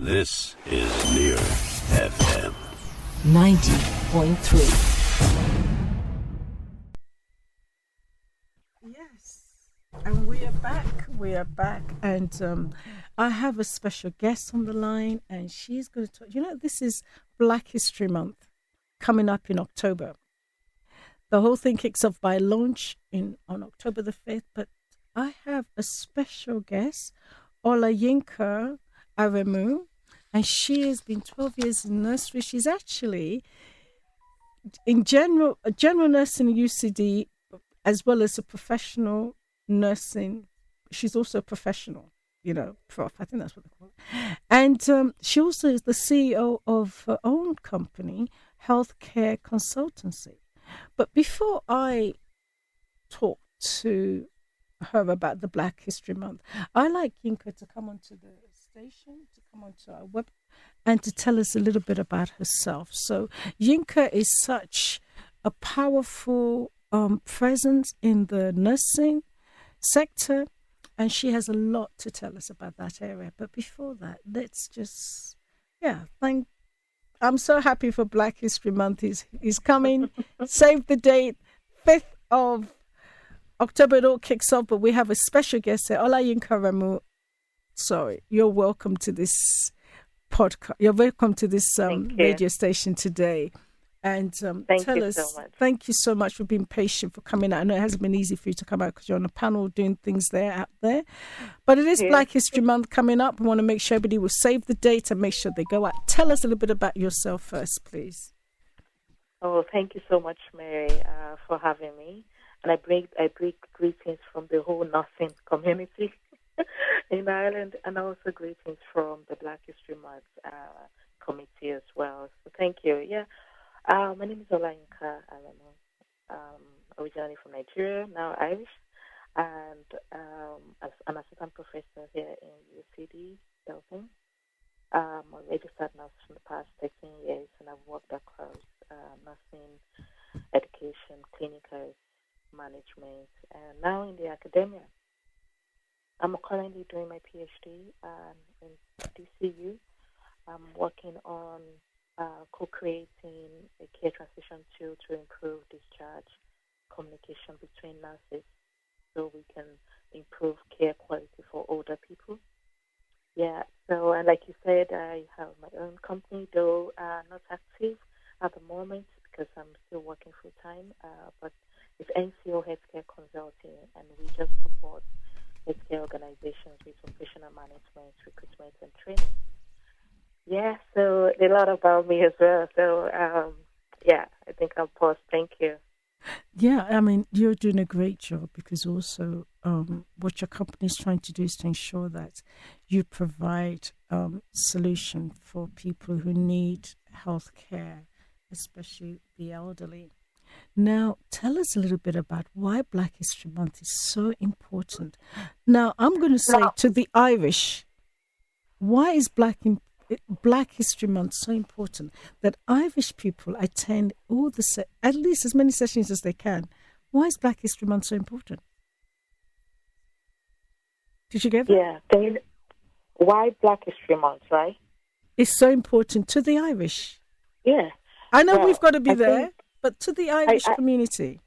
This is Near FM 90.3. Yes, and we are back. We are back, and I have a special guest on the line, and she's going to talk. This is Black History Month coming up in October. The whole thing kicks off by launch on October the 5th, but I have a special guest, Olayinka Aremu, and she has been 12 years in nursery. She's actually in a general nursing in UCD, as well as a professional nursing. She's also a professional, prof. I think that's what they call it. And she also is the CEO of her own company, Healthcare Consultancy. But before I talk to her about the Black History Month, I like Yinka to come onto the station, to come onto our web, and to tell us a little bit about herself. So Yinka is such a powerful presence in the nursing sector, and she has a lot to tell us about that area. But before that, let's just, I'm so happy for Black History Month. He's coming. Save the date, 5th of October. It all kicks off, but we have a special guest here, Olayinka Aremu. Sorry, you're welcome to this podcast. You're welcome to this radio station today. And thank you so much. Thank you so much for being patient, for coming out. I know it hasn't been easy for you to come out because you're on a panel doing things out there. But it is Black History Month coming up. We want to make sure everybody will save the date and make sure they go out. Tell us a little bit about yourself first, please. Oh, thank you so much, Mary, for having me. And I bring greetings from the whole nursing community in Ireland, and also greetings from the Black History Month committee as well. So thank you. Yeah. My name is Olayinka Aremu, originally from Nigeria, now Irish, and as an assistant professor here in UCD, Dublin. I'm a registered nurse for the past 13 years, and I've worked across nursing, education, clinical management, and now in the academia. I'm currently doing my PhD in DCU. I'm working on co-creating a care transition tool to improve discharge communication between nurses so we can improve care quality for older people. Yeah, so, and like you said, I have my own company, though not active at the moment because I'm still working full-time, but it's NCO Healthcare Consulting, and we just support healthcare organizations with operational management, recruitment, and training. Yeah, so a lot about me as well. So, I think I'll pause. Thank you. Yeah, I mean, you're doing a great job because also what your company is trying to do is to ensure that you provide solution for people who need health care, especially the elderly. Now, tell us a little bit about why Black History Month is so important. Now, I'm going to say to the Irish, why is Black History Month so important that Irish people attend at least as many sessions as they can? Why is Black History Month so important? Did you get that? Yeah. Why Black History Month, right? It's so important to the Irish. Yeah. I know we've got to be there, but to the Irish community.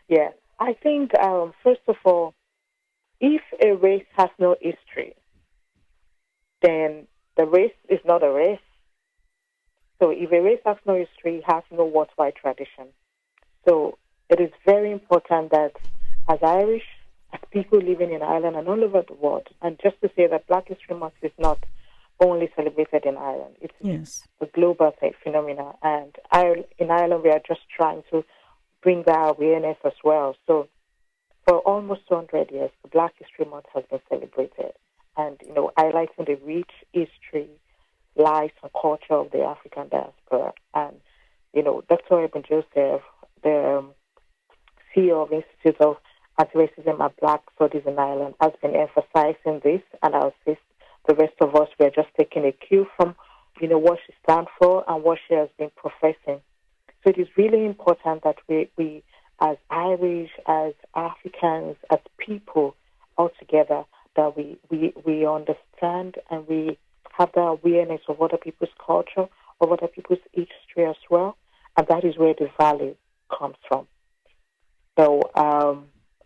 Yeah. I think, first of all, if a race has no history, then the race is not a race. So if a race has no history, it has no worthwhile tradition. So it is very important that as Irish, as people living in Ireland and all over the world, and just to say that Black History Month is not only celebrated in Ireland. It's a global phenomenon. And in Ireland, we are just trying to bring that awareness as well. So for almost 200 years, the Black History Month has been celebrated. And, highlighting the rich history, life, and culture of the African diaspora. And, Dr. Eben Joseph, the CEO of Institute of Anti-Racism and Black Studies in Ireland, has been emphasizing this, and I'll assist the rest of us. We are just taking a cue from, what she stands for and what she has been professing. So it is really important that we as Irish, as Africans, as people all together, that we understand and we have the awareness of other people's culture, of other people's history as well, and that is where the value comes from. So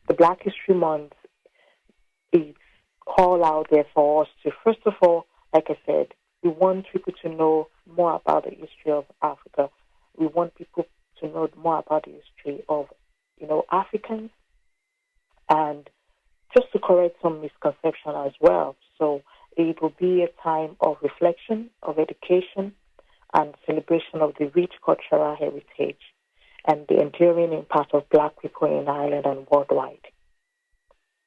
the Black History Month is call out there for us to, first of all, like I said, we want people to know more about the history of Africa. We want people to know more about the history of, Africans, and just to correct some misconception as well. So it will be a time of reflection, of education, and celebration of the rich cultural heritage and the enduring impact of Black people in Ireland and worldwide.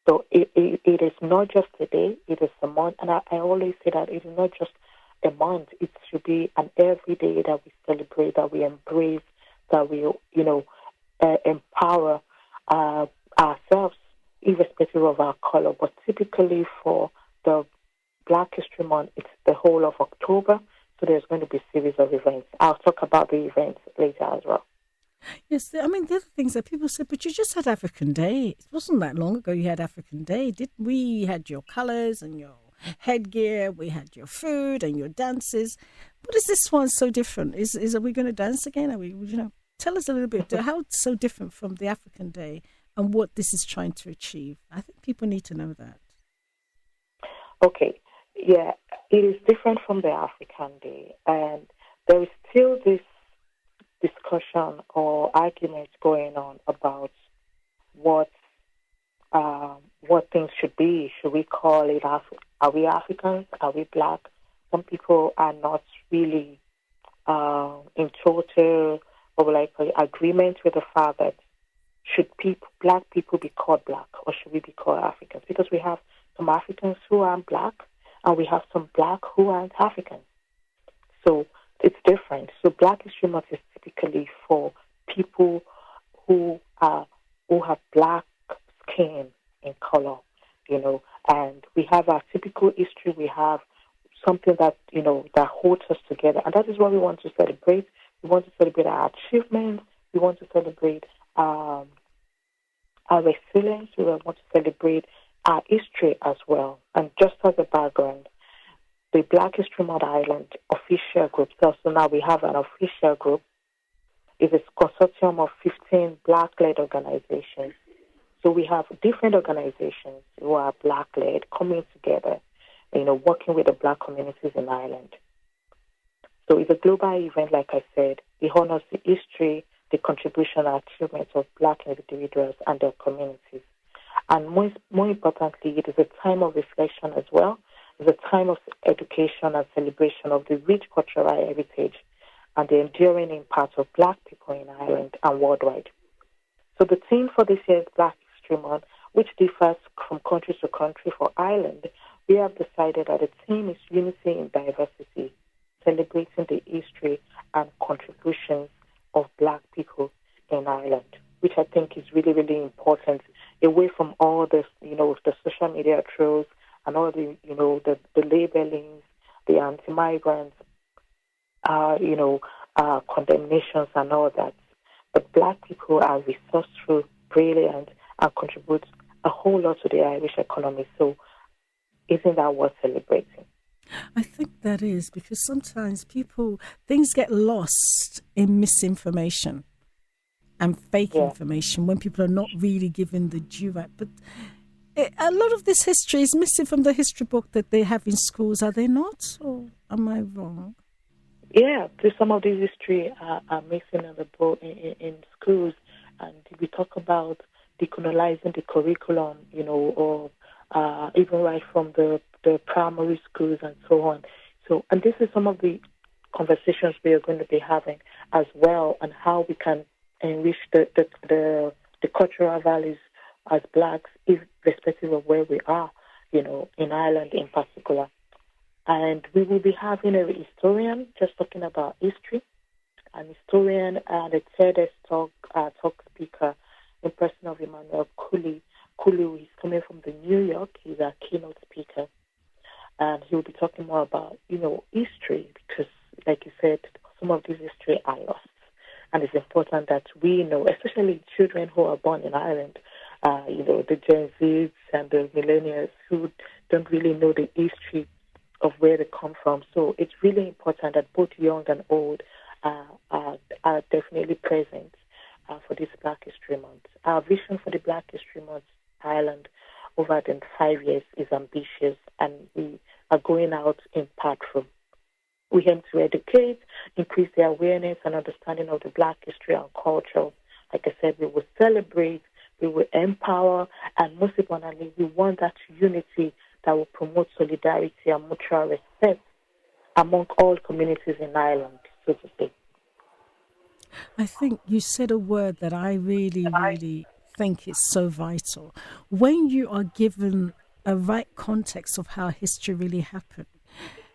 So it is not just a day, it is a month. And I always say that it is not just a month. It should be an everyday that we celebrate, that we embrace, that we, empower ourselves, irrespective of our color. But typically for the Black History Month, it's the whole of October. So there's going to be a series of events. I'll talk about the events later as well. Yes, I mean, the other things that people say, but you just had African Day. It wasn't that long ago you had African Day. Didn't we? You had your colours and your headgear. We had your food and your dances. What is this one so different? Are we going to dance again? Are we, tell us a little bit how it's so different from the African Day and what this is trying to achieve. I think people need to know that. Okay, yeah, it is different from the African Day, and there is still this discussion or argument going on about what things should be. Should we call it are we Africans? Are we Black? Some people are not really in total or like agreement with the fact that should Black people be called Black or should we be called Africans? Because we have some Africans who aren't Black and we have some Black who aren't African. So it's different. So Black History Month is typically for people who have Black skin in color, and we have our typical history. We have something that, that holds us together. And that is what we want to celebrate. We want to celebrate our achievements. We want to celebrate our resilience. We want to celebrate our history as well. And just as a background, the Black History Month Ireland official group, so now we have an official group. It's a consortium of 15 Black-led organizations. So we have different organizations who are Black-led coming together, working with the Black communities in Ireland. So it's a global event, like I said. It honors the history, the contribution and achievements of Black individuals and their communities. And more importantly, it is a time of reflection as well. It's a time of education and celebration of the rich cultural heritage and the enduring impact of Black people in Ireland and worldwide. So the theme for this year's Black History Month, which differs from country to country for Ireland, we have decided that the theme is Unity in Diversity, celebrating the history and contributions of Black people in Ireland, which I think is really, really important, away from all the, the social media trolls and all the, the labelings, the anti-migrants, condemnations and all that. But Black people are resourceful, brilliant, and contribute a whole lot to the Irish economy. So isn't that worth celebrating? I think that is, because sometimes things get lost in misinformation and fake information when people are not really given the due right. But a lot of this history is missing from the history book that they have in schools, are they not? Or am I wrong? Yeah, some of this history are missing in the book in schools, and we talk about decolonizing the curriculum, or even right from the primary schools and so on. So, and this is some of the conversations we are going to be having as well, on how we can enrich the cultural values as Blacks, irrespective of where we are, in Ireland in particular. And we will be having a historian just talking about history, an historian and a TEDx talk speaker in person of Emmanuel Cooley. Cooley is coming from New York. He's our keynote speaker. And he will be talking more about, history, because, like you said, some of this history are lost. And it's important that we know, especially children who are born in Ireland, the Gen Zs and the millennials who don't really know the history of where they come from. So it's really important that both young and old are definitely present for this Black History Month. Our vision for the Black History Month Ireland over the 5 years is ambitious, and we are going out impactful. We aim to educate, increase the awareness and understanding of the Black history and culture. Like I said, we will celebrate, we will empower, and most importantly, we want that unity that will promote solidarity and mutual respect among all communities in Ireland, so to say. I think you said a word that I really, really think is so vital. When you are given a right context of how history really happened,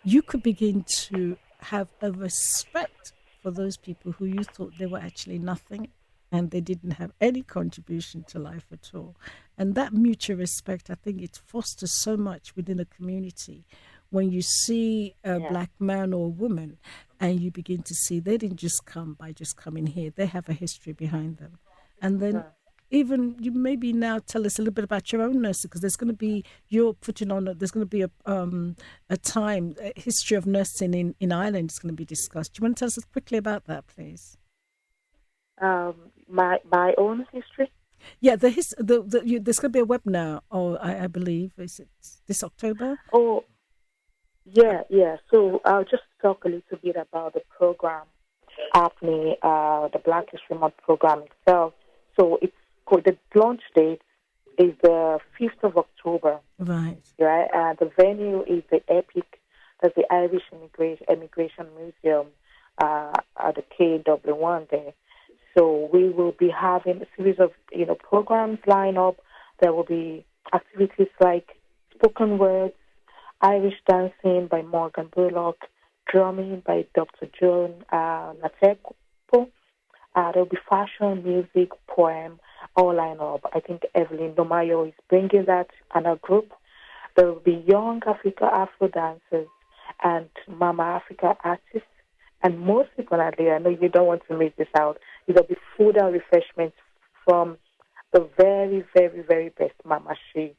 you could begin to have a respect for those people who you thought they were actually nothing and they didn't have any contribution to life at all. And that mutual respect, I think it fosters so much within a community when you see a Black man or woman and you begin to see they didn't just come by just coming here, they have a history behind them. And then even you maybe now tell us a little bit about your own nursing, because there's going to be, you're putting on, there's going to be a time, a history of nursing in Ireland is going to be discussed. Do you want to tell us quickly about that, please? My own history? Yeah, there's going to be a webinar, or I believe, is it this October? Oh, yeah. So I'll just talk a little bit about the program happening, the Black History Month program itself. So the launch date is the 5th of October. Right. Right. The venue is the EPIC, that's the Irish Immigration Museum at the KW1 there. So we will be having a series of programs line up. There will be activities like spoken words, Irish dancing by Morgan Bullock, drumming by Dr. Joan Natepo. There will be fashion, music, poem, all line up. I think Evelyn Domayo is bringing that in her group. There will be young Afro dancers and Mama Africa artists. And most importantly, I know you don't want to miss this out, there will be food and refreshments from the very, very, very best Mama Shi.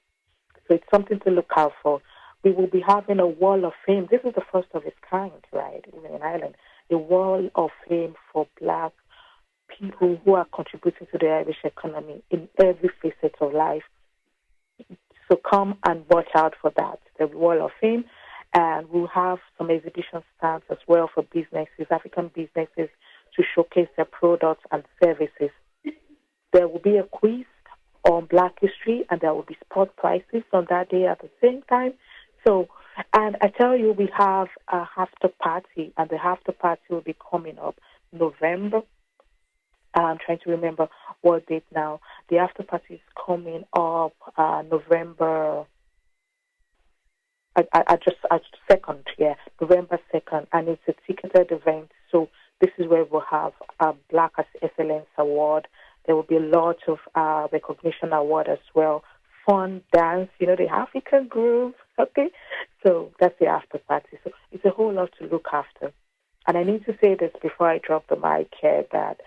So it's something to look out for. We will be having a wall of fame. This is the first of its kind, right, even in Ireland. A wall of fame for Black people who are contributing to the Irish economy in every facet of life. So come and watch out for that, the wall of fame. And we'll have some exhibition stands as well for businesses, African businesses, to showcase their products and services. There will be a quiz on Black history, and there will be sport prizes on that day at the same time. So, and I tell you, we have a after party, and the after party will be coming up November. I'm trying to remember what date now. The after party is coming up November. November 2nd, and it's a ticketed event. So this is where we'll have a Black Excellence Award. There will be a lot of recognition award as well. Fun dance, the African groove. Okay, so that's the after party. So it's a whole lot to look after. And I need to say this before I drop the mic here, that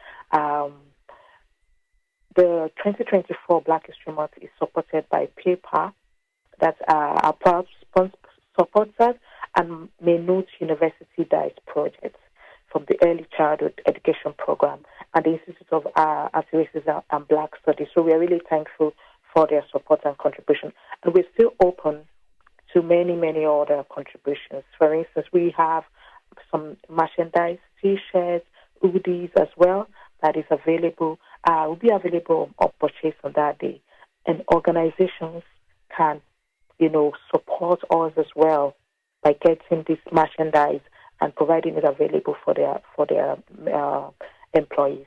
the 2024 Black History Month is supported by PayPal. That's our proud supporters, and Maynooth University DICE projects from the Early Childhood Education Program and the Institute of Anti-Racism and Black Studies. So we are really thankful for their support and contribution. And we're still open to many, many other contributions. For instance, we have some merchandise, T-shirts, hoodies as well, that is available. Will be available or purchased on that day. And organizations can support us as well by getting this merchandise and providing it available for their employees.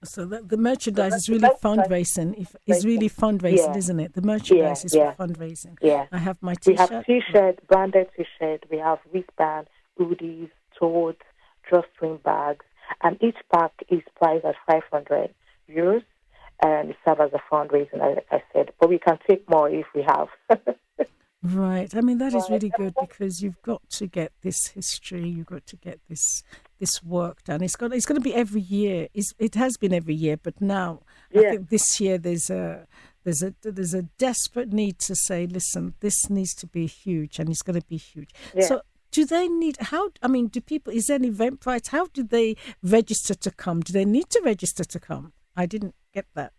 So the merchandise is really fundraising. It's really fundraising, isn't it? The merchandise is for fundraising. Yeah. I have my T-shirt. We have T-shirt, branded T-shirt. We have wristband, hoodies, totes, drawstring bags, and each pack is priced at €500. And it serves as a fundraising, like I said. But we can take more if we have. Right. I mean, that is really good, because you've got to get this history. You've got to get this work done. It's going to be every year. It has been every year, but now I think this year there's there's a desperate need to say, listen, this needs to be huge, and it's going to be huge. Yeah. So do they need, how, I mean, do people, is there an Eventbrite? How do they register to come? Do they need to register to come? I didn't get that.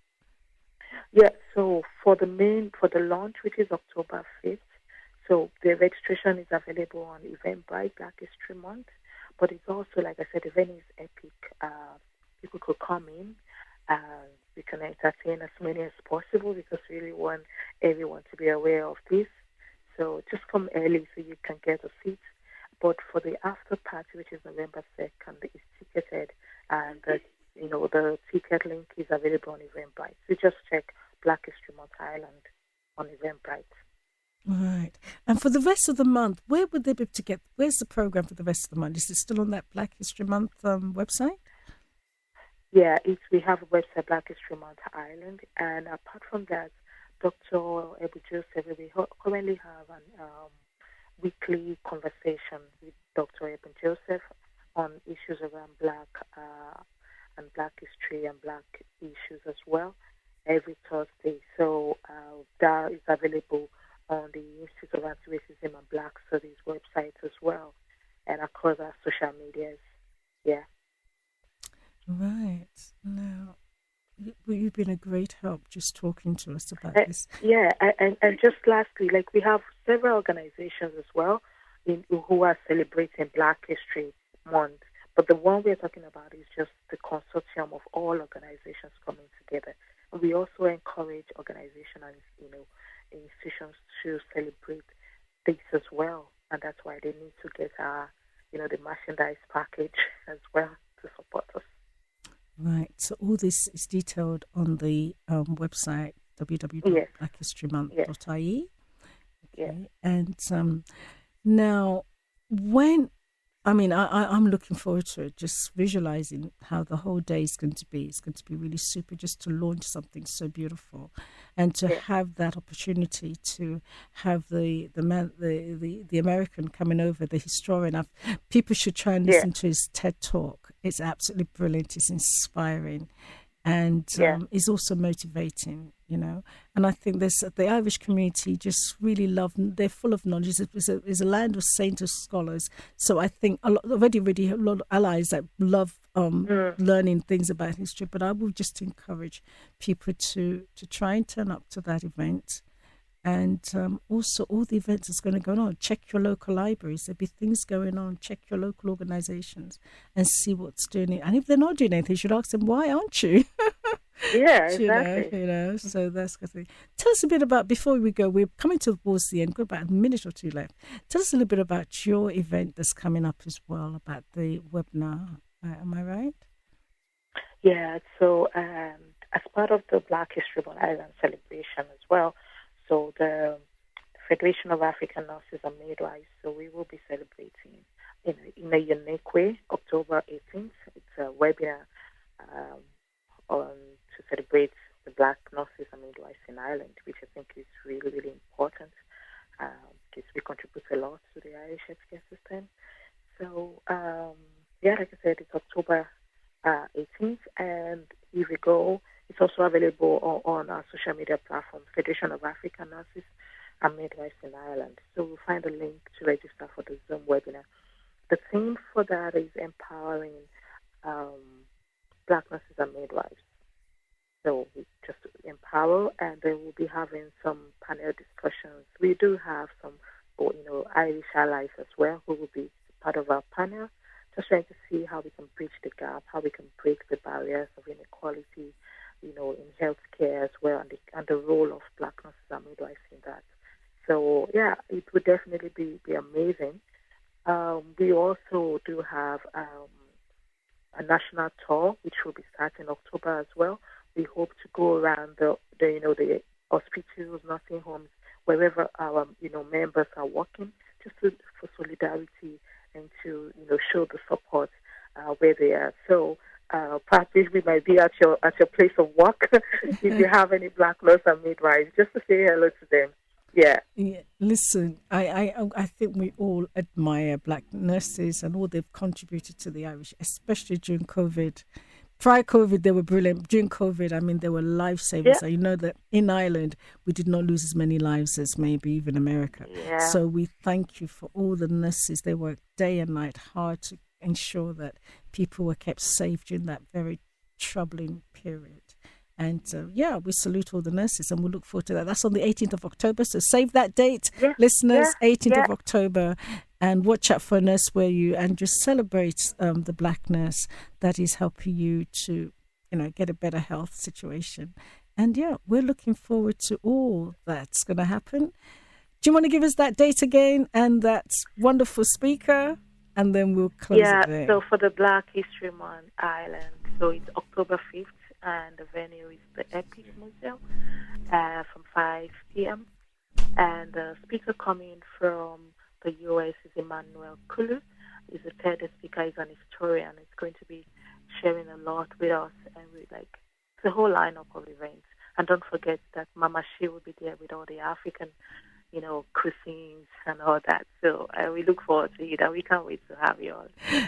Yeah, so for the launch, which is October 5th, so the registration is available on Eventbrite, Black History Month, but it's also, like I said, the venue is epic. People could come in, we can entertain as many as possible because we really want everyone to be aware of this. So just come early so you can get a seat. But for the after party, which is November 2nd, it's ticketed, and the ticket link is available on Eventbrite. So just check Black History Month Ireland on Eventbrite. Right. And for the rest of the month, where would they be able to get, where's the program for the rest of the month? Is it still on that Black History Month website? Yeah, we have a website, Black History Month Ireland, and apart from that, Dr. Ebu Joseph, we currently have an weekly conversation with Dr. Ebu Joseph on issues around Black and Black history and Black issues as well every Thursday. So that is available on the Institute of Anti-Racism and Black Studies website as well, and across our social medias. Yeah. Right. Now, you've been a great help just talking to us about this. Yeah, and just lastly, like we have several organizations as well who are celebrating Black History Month, but the one we're talking about is just the consortium of all organizations coming together. And we also encourage organizations and institutions to celebrate this as well, and that's why they need to get the merchandise package as well to support us. Right. So all this is detailed on the website www.blackhistorymonth.ie. Yes. Okay. And now, when I'm looking forward to it. Just visualizing how the whole day is going to be. It's going to be really super, just to launch something so beautiful, and to have that opportunity to have the American coming over, the historian. People should try and listen to his TED talk. It's absolutely brilliant. It's inspiring, and it's also motivating. And I think the Irish community just really love. They're full of knowledge. It's a land of saints and scholars. So I think already a lot of allies that love learning things about history. But I will just encourage people to try and turn up to that event. And also all the events that's going to go on. Check your local libraries. There'll be things going on. Check your local organizations and see what's doing it. And if they're not doing anything, you should ask them, why aren't you? Yeah, exactly. So that's the thing. Tell us a bit about, before we go, we're coming towards the end, got about a minute or two left. Tell us a little bit about your event that's coming up as well, about the webinar. Am I right? Yeah, so as part of the Black History Month Ireland celebration as well, so the Federation of African Nurses and Midwives, so we will be celebrating in a unique way, October 18th. It's a webinar to celebrate the Black nurses and midwives in Ireland, which I think is really, really important because we contribute a lot to the Irish healthcare system. So, like I said, it's October 18th, and here we go. It's also available on our social media platform, Federation of African Nurses and Midwives in Ireland. So we'll find a link to register for the Zoom webinar. The theme for that is empowering Black nurses and midwives. So we just empower, and then we'll be having some panel discussions. We do have some, Irish allies as well who will be part of our panel, just trying to see how we can bridge the gap, how we can break the barriers of inequality, in healthcare as well, and the role of Black nurses and midwives in that. So, it would definitely be amazing. We also do have a national tour, which will be starting in October as well. We hope to go around the hospitals, nursing homes, wherever our members are working, just for solidarity and to show the support where they are. So perhaps we might be at your place of work if you have any Black nurse and midwives, just to say hello to them. Yeah. Listen, I think we all admire Black nurses and all they've contributed to the Irish, especially during COVID. Prior COVID, they were brilliant. During COVID, I mean, they were lifesavers. Yeah. So you know that in Ireland, we did not lose as many lives as maybe even America. Yeah. So we thank you for all the nurses. They worked day and night hard to ensure that people were kept safe during that very troubling period. And we salute all the nurses and we'll look forward to that. That's on the 18th of October. So save that date, listeners, 18th of October. And watch out for a nurse where you and just celebrate the Black nurse that is helping you to, get a better health situation. And we're looking forward to all that's going to happen. Do you want to give us that date again and that wonderful speaker? And then we'll close it there. So for the Black History Month Ireland, so it's October 5th, and the venue is the Epic Museum from 5 p.m. And the speaker coming from the U.S. is Emmanuel Kulu. He's a TED speaker. He's an historian. He's going to be sharing a lot with us, and it's a whole lineup of events. And don't forget that Mama Shi will be there with all the African, cuisines and all that. So we look forward to it, and we can't wait to have you all.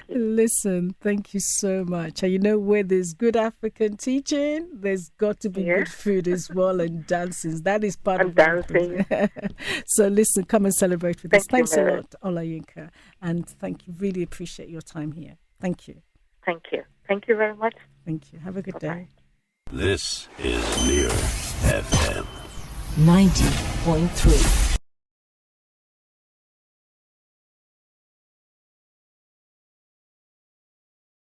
Listen, thank you so much. And where there's good African teaching, there's got to be good food as well, and dances. That is part of dancing. So listen, come and celebrate with us. Thanks a Mary. lot, Olayinka. And thank you. Really appreciate your time here. Thank you. Thank you. Thank you very much. Thank you. Have a good day. This is Near FM 90.3.